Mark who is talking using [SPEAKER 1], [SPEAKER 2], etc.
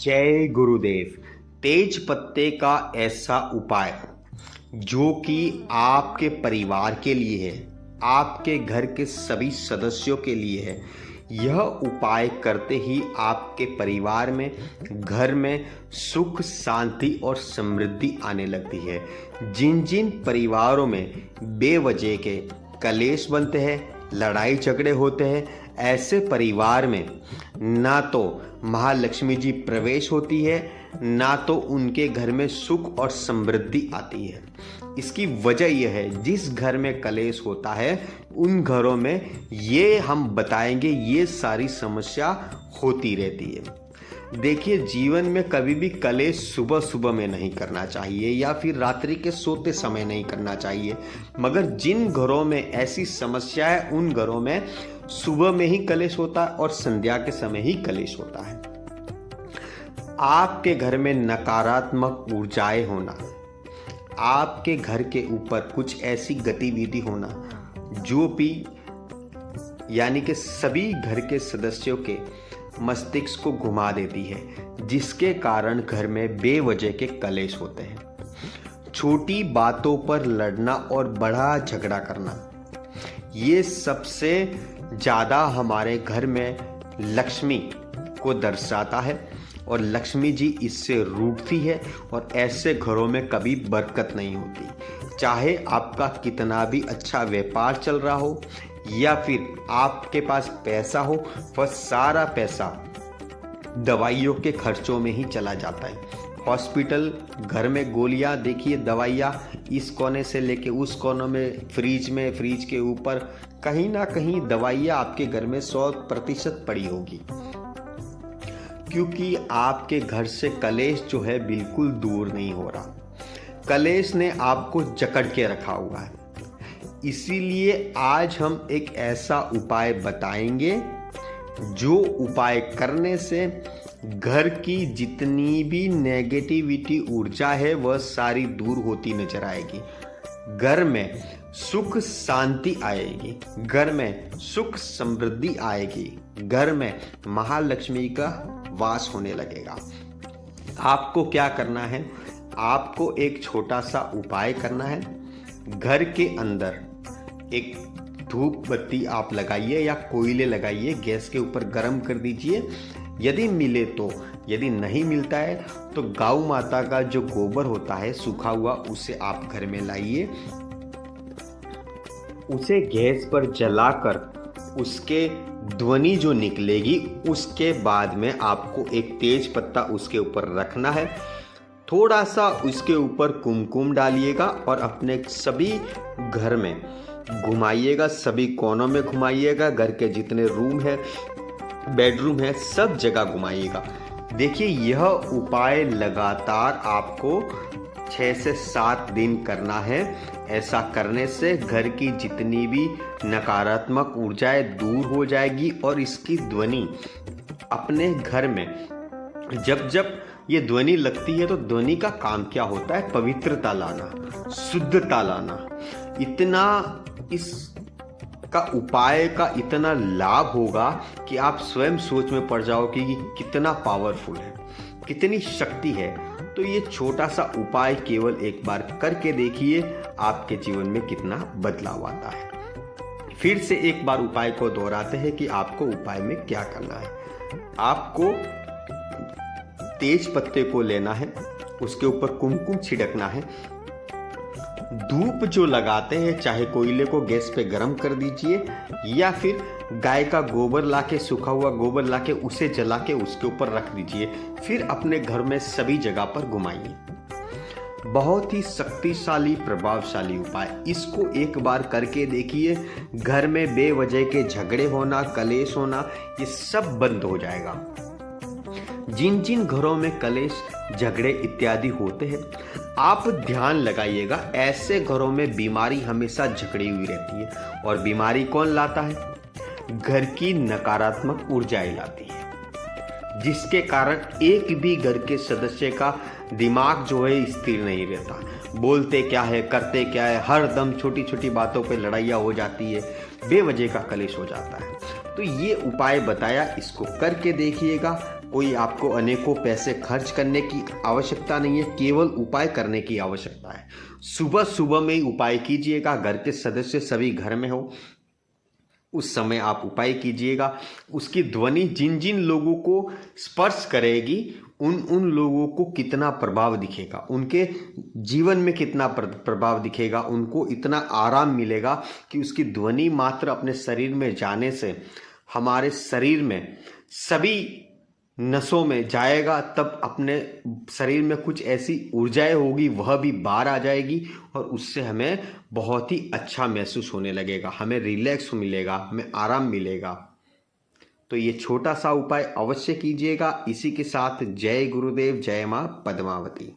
[SPEAKER 1] जय गुरुदेव। तेज पत्ते का ऐसा उपाय जो कि आपके परिवार के लिए है, आपके घर के सभी सदस्यों के लिए है। यह उपाय करते ही आपके परिवार में, घर में सुख, शांति और समृद्धि आने लगती है। जिन जिन परिवारों में बेवजह के कलेश बनते हैं, लड़ाई झगड़े होते हैं, ऐसे परिवार में ना तो महालक्ष्मी जी प्रवेश होती है, ना तो उनके घर में सुख और समृद्धि आती है। इसकी वजह यह है, जिस घर में कलेश होता है उन घरों में ये हम बताएंगे, ये सारी समस्या होती रहती है। देखिए, जीवन में कभी भी कलेश सुबह सुबह में नहीं करना चाहिए या फिर रात्रि के सोते समय नहीं करना चाहिए। मगर जिन घरों में ऐसी समस्या है उन घरों में सुबह में ही कलेश होता है और संध्या के समय ही कलेश होता है। आपके घर में नकारात्मक ऊर्जाएं होना, आपके घर के ऊपर कुछ ऐसी गतिविधि होना जो भी यानी कि सभी घर के सदस्यों के मस्तिष्क को घुमा देती है, जिसके कारण घर में बेवजह के कलेश होते हैं। छोटी बातों पर लड़ना और बड़ा झगड़ा करना, ये सबसे ज़्यादा हमारे घर में लक्ष्मी को दर्शाता है और लक्ष्मी जी इससे रूठती है और ऐसे घरों में कभी बरकत नहीं होती। चाहे आपका कितना भी अच्छा व्यापार चल रहा हो या फिर आपके पास पैसा हो, वह सारा पैसा दवाइयों के खर्चों में ही चला जाता है। हॉस्पिटल, घर में गोलियां, देखिए दवाइयां इस कोने से लेके उस कोने में, फ्रिज के ऊपर कहीं ना कहीं दवाइयां आपके घर में 100% पड़ी होगी, क्योंकि आपके घर से कलेश जो है बिल्कुल दूर नहीं हो रहा। कलेश ने आपको जकड़ के रखा हुआ है। इसीलिए आज हम एक ऐसा उपाय बताएंगे जो उपाय करने से घर की जितनी भी नेगेटिविटी ऊर्जा है वह सारी दूर होती नजर आएगी। घर में सुख शांति आएगी, घर में सुख समृद्धि आएगी, घर में महालक्ष्मी का वास होने लगेगा। आपको क्या करना है? आपको एक छोटा सा उपाय करना है। घर के अंदर एक धूप बत्ती आप लगाइए या कोयले लगाइए, गैस के ऊपर गर्म कर दीजिए। यदि मिले तो, यदि नहीं मिलता है तो गौ माता का जो गोबर होता है सूखा हुआ, उसे आप घर में लाइए। उसे गैस पर जलाकर उसके ध्वनि जो निकलेगी, उसके बाद में आपको एक तेज पत्ता उसके ऊपर रखना है। थोड़ा सा उसके ऊपर कुमकुम डालिएगा और अपने सभी घर में घुमाइएगा, सभी कोनों में घुमाइएगा। घर के जितने रूम है, बेडरूम है, सब जगह घुमाइएगा। देखिए, यह उपाय लगातार आपको 6 से 7 दिन करना है। ऐसा करने से घर की जितनी भी नकारात्मक ऊर्जाएं दूर हो जाएगी और इसकी ध्वनि अपने घर में जब जब ये ध्वनि लगती है तो ध्वनि का काम क्या होता है? पवित्रता लाना, शुद्धता लाना। इतना इसका उपाय का इतना लाभ होगा कि आप स्वयं सोच में पड़ जाओगे कि कितना पावरफुल है, कितनी शक्ति है। तो ये छोटा सा उपाय केवल एक बार करके देखिए, आपके जीवन में कितना बदलाव आता है। फिर से एक बार उपाय को दोहराते हैं कि आपको उपाय में क्या करना है। आपको तेज पत्ते को लेना है, उसके ऊपर कुमकुम छिड़कना है। धूप जो लगाते हैं, चाहे कोयले को गैस पे गरम कर दीजिए या फिर गाय का गोबर लाके, सूखा हुआ गोबर लाके उसे जला के उसके ऊपर रख दीजिए। फिर अपने घर में सभी जगह पर घुमाइए। बहुत ही शक्तिशाली, प्रभावशाली उपाय। इसको एक बार करके देखिए, घर में बेवजह के झगड़े होना, कलेश होना, ये सब बंद हो जाएगा। जिन जिन घरों में कलेश, झगड़े इत्यादि होते हैं, आप ध्यान लगाइएगा, ऐसे घरों में बीमारी हमेशा झगड़ी हुई रहती है। और बीमारी कौन लाता है? घर की नकारात्मक ऊर्जाएं लाती है, जिसके कारण एक भी घर के सदस्य का दिमाग जो है स्थिर नहीं रहता। बोलते क्या है, करते क्या है, हर दम छोटी छोटी बातों पे लड़ाइयाँ हो जाती है, बेवजह का कलेश हो जाता है। तो ये उपाय बताया, इसको करके देखिएगा, कोई आपको अनेकों पैसे खर्च करने की आवश्यकता नहीं है, केवल उपाय करने की आवश्यकता है। सुबह सुबह में ही उपाय कीजिएगा, घर के सदस्य सभी घर में हो उस समय आप उपाय कीजिएगा। उसकी ध्वनि जिन जिन लोगों को स्पर्श करेगी उन लोगों को कितना प्रभाव दिखेगा, उनके जीवन में कितना प्रभाव दिखेगा, उनको इतना आराम मिलेगा कि उसकी ध्वनि मात्र अपने शरीर में जाने से हमारे शरीर में सभी नसों में जाएगा, तब अपने शरीर में कुछ ऐसी ऊर्जाएं होगी वह भी बाहर आ जाएगी और उससे हमें बहुत ही अच्छा महसूस होने लगेगा, हमें रिलैक्स मिलेगा, हमें आराम मिलेगा। तो ये छोटा सा उपाय अवश्य कीजिएगा। इसी के साथ जय गुरुदेव, जय माँ पद्मावती।